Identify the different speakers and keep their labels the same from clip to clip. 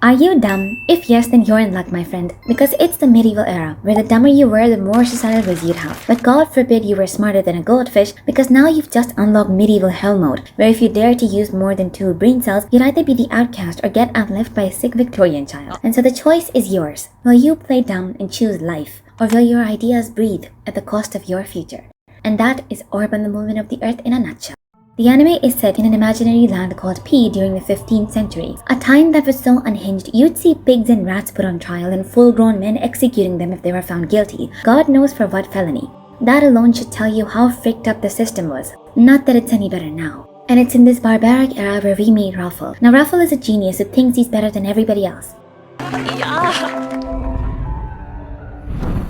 Speaker 1: Are you dumb? If yes, then you're in luck, my friend, because it's the medieval era, where the dumber you were, the more societal risk you'd have. But God forbid you were smarter than a goldfish, because now you've just unlocked medieval hell mode, where if you dare to use more than 2 brain cells, you'd either be the outcast or get outlived by a sick Victorian child. And so the choice is yours. Will you play dumb and choose life, or will your ideas breathe at the cost of your future? And that is Orb on the Movement of the Earth in a nutshell. The anime is set in an imaginary land called P during the 15th century, a time that was so unhinged you'd see pigs and rats put on trial and full-grown men executing them if they were found guilty, God knows for what felony. That alone should tell you how freaked up the system was. Not that it's any better now. And it's in this barbaric era where we meet Raffle. Now Raffle is a genius who thinks he's better than everybody else.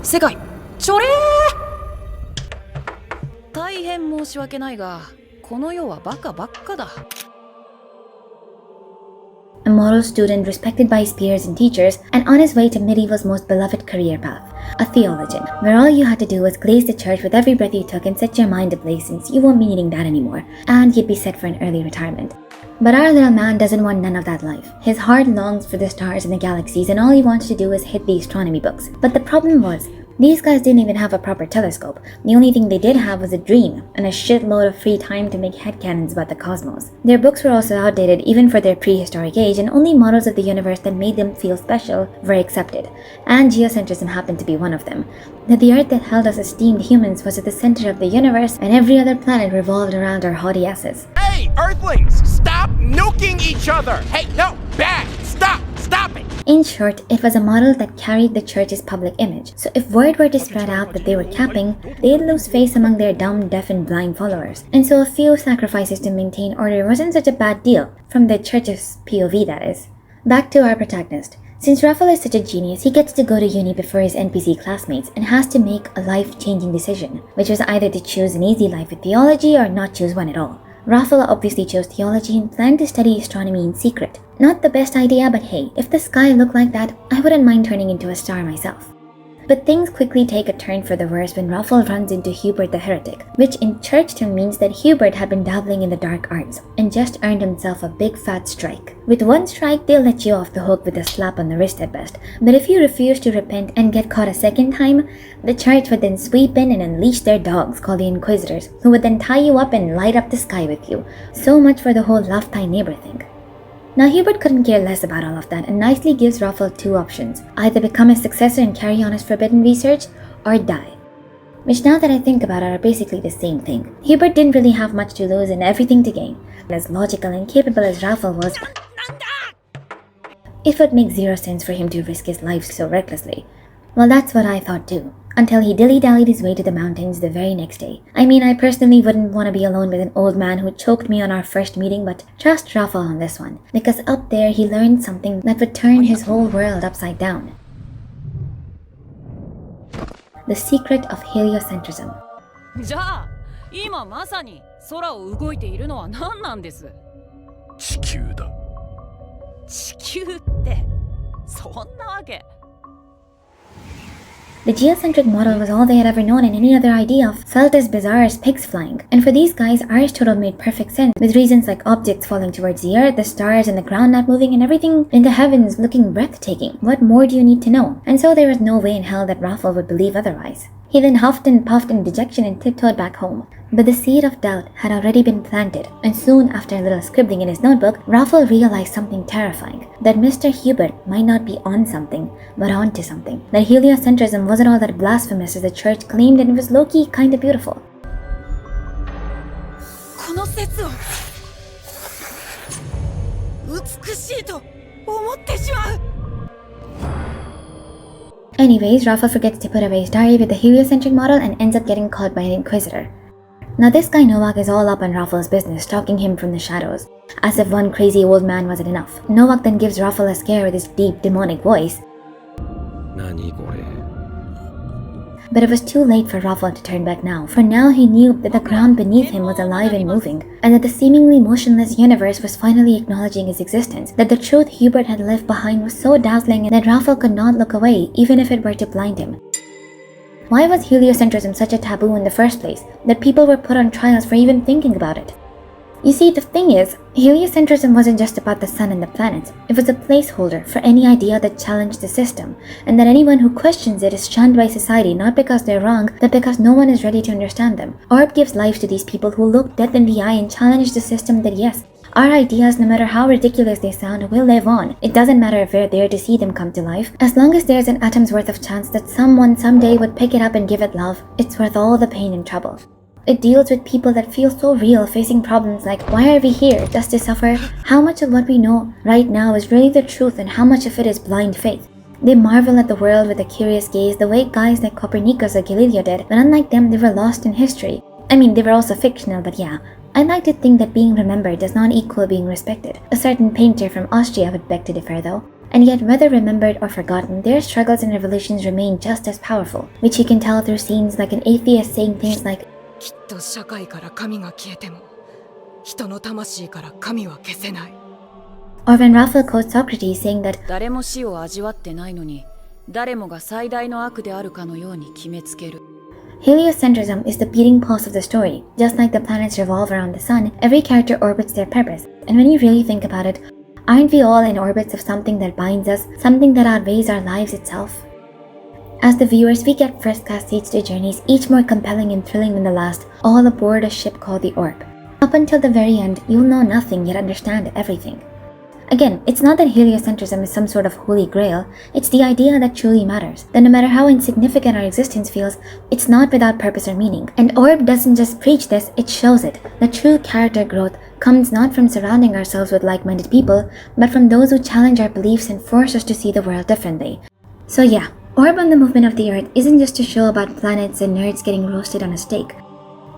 Speaker 2: 世界ちょれー大変申し訳ないがこの世はバカばっかだ
Speaker 1: A moral student respected by his peers and teachers, and on his way to medieval's most beloved career path, a theologian, where all you had to do was glaze the church with every breath you took and set your mind ablaze since you won't be needing that anymore, and you'd be set for an early retirement. But our little man doesn't want none of that life. His heart longs for the stars and the galaxies, and all he wants to do is hit the astronomy books. But the problem was, these guys didn't even have a proper telescope. The only thing they did have was a dream, and a shitload of free time to make headcanons about the cosmos. Their books were also outdated even for their prehistoric age, and only models of the universe that made them feel special were accepted. And geocentrism happened to be one of them. That the Earth that held us esteemed humans was at the center of the universe, and every other planet revolved around our haughty asses.
Speaker 3: Hey, Earthlings! Stop nuking each other! Hey, no! Bad! Stop it!
Speaker 1: In short, it was a model that carried the church's public image. So if word were to spread out that they were capping, they'd lose face among their dumb, deaf and blind followers. And so a few sacrifices to maintain order wasn't such a bad deal, from the church's POV that is. Back to our protagonist. Since Raffle is such a genius, he gets to go to uni before his NPC classmates and has to make a life-changing decision, which was either to choose an easy life with theology or not choose one at all. Raffle obviously chose theology and planned to study astronomy in secret. Not the best idea, but hey, if the sky looked like that, I wouldn't mind turning into a star myself. But things quickly take a turn for the worse when Raffle runs into Hubert the Heretic, which in church term means that Hubert had been dabbling in the dark arts and just earned himself a big fat strike. With one strike, they'll let you off the hook with a slap on the wrist at best, but if you refuse to repent and get caught a second time, the church would then sweep in and unleash their dogs called the Inquisitors, who would then tie you up and light up the sky with you. So much for the whole love thy neighbor thing. Now Hubert couldn't care less about all of that and nicely gives Raffle 2 options, either become his successor and carry on his forbidden research, or die. Which now that I think about it are basically the same thing. Hubert didn't really have much to lose and everything to gain. As logical and capable as Raffle was, it would make 0 sense for him to risk his life so recklessly. Well, that's what I thought too. Until he dilly-dallied his way to the mountains the very next day. I mean, I personally wouldn't want to be alone with an old man who choked me on our first meeting, but trust Raffle on this one, because up there he learned something that would turn his whole world upside down. The Secret of Heliocentrism.
Speaker 2: じゃあ今まさに空を動いているのは何なんです
Speaker 3: 地球だ
Speaker 2: 地球ってそんなわけ
Speaker 1: The geocentric model was all they had ever known, and any other idea felt as bizarre as pigs flying. And for these guys, Aristotle made perfect sense, with reasons like objects falling towards the earth, the stars and the ground not moving, and everything in the heavens looking breathtaking. What more do you need to know? And so there was no way in hell that Raffle would believe otherwise. He then huffed and puffed in dejection and tiptoed back home. But the seed of doubt had already been planted, and soon after a little scribbling in his notebook, Raffle realized something terrifying. That Mr. Hubert might not be on something, but onto something. That heliocentrism wasn't all that blasphemous as the church claimed, and it was low-key kinda beautiful.
Speaker 2: この説を美しいと思ってしまう
Speaker 1: Anyways, Raffle forgets to put away his diary with the heliocentric model and ends up getting caught by an Inquisitor. Now this guy Novak is all up on Raffle's business, stalking him from the shadows. As if one crazy old man wasn't enough. Novak then gives Raffle a scare with his deep, demonic voice.
Speaker 3: 何これ
Speaker 1: But it was too late for Raffle to turn back now, for now he knew that the ground beneath him was alive and moving, and that the seemingly motionless universe was finally acknowledging his existence, that the truth Hubert had left behind was so dazzling that Raffle could not look away, even if it were to blind him. Why was heliocentrism such a taboo in the first place, that people were put on trials for even thinking about it? You see, the thing is, heliocentrism wasn't just about the sun and the planets. It was a placeholder for any idea that challenged the system, and that anyone who questions it is shunned by society not because they're wrong, but because no one is ready to understand them. Orb gives life to these people who look death in the eye and challenge the system that yes, our ideas, no matter how ridiculous they sound, will live on. It doesn't matter if we're there to see them come to life. As long as there's an atom's worth of chance that someone someday would pick it up and give it love, it's worth all the pain and trouble. It deals with people that feel so real, facing problems like, why are we here? Just to suffer? How much of what we know right now is really the truth and how much of it is blind faith? They marvel at the world with a curious gaze the way guys like Copernicus or Galileo did, but unlike them, they were lost in history. I mean, they were also fictional, but yeah. I like to think that being remembered does not equal being respected. A certain painter from Austria would beg to differ though. And yet, whether remembered or forgotten, their struggles and revolutions remain just as powerful, which you can tell through scenes like an atheist saying things like,
Speaker 4: きっと社会から神が消えても人の魂から神は消せない
Speaker 1: or when Raphael quotes Socrates saying that
Speaker 2: 誰も死を味わってないのに誰もが最大の悪であるかのように決めつける
Speaker 1: Heliocentrism is the beating pulse of the story. Just like the planets revolve around the sun, every character orbits their purpose. And when you really think about it, aren't we all in orbits of something that binds us, something that outweighs our lives itself? As the viewers, we get first-class seats to journeys, each more compelling and thrilling than the last, all aboard a ship called the Orb. Up until the very end, you'll know nothing yet understand everything. Again, it's not that heliocentrism is some sort of holy grail, it's the idea that truly matters. That no matter how insignificant our existence feels, it's not without purpose or meaning. And Orb doesn't just preach this, it shows it. The true character growth comes not from surrounding ourselves with like-minded people, but from those who challenge our beliefs and force us to see the world differently. So yeah, Orb on the Movement of the Earth isn't just a show about planets and nerds getting roasted on a stake.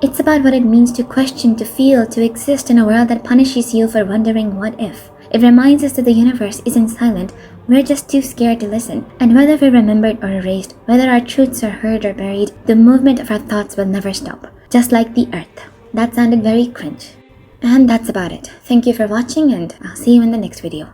Speaker 1: It's about what it means to question, to feel, to exist in a world that punishes you for wondering what if. It reminds us that the universe isn't silent, we're just too scared to listen. And whether we're remembered or erased, whether our truths are heard or buried, the movement of our thoughts will never stop. Just like the Earth. That sounded very cringe. And that's about it. Thank you for watching and I'll see you in the next video.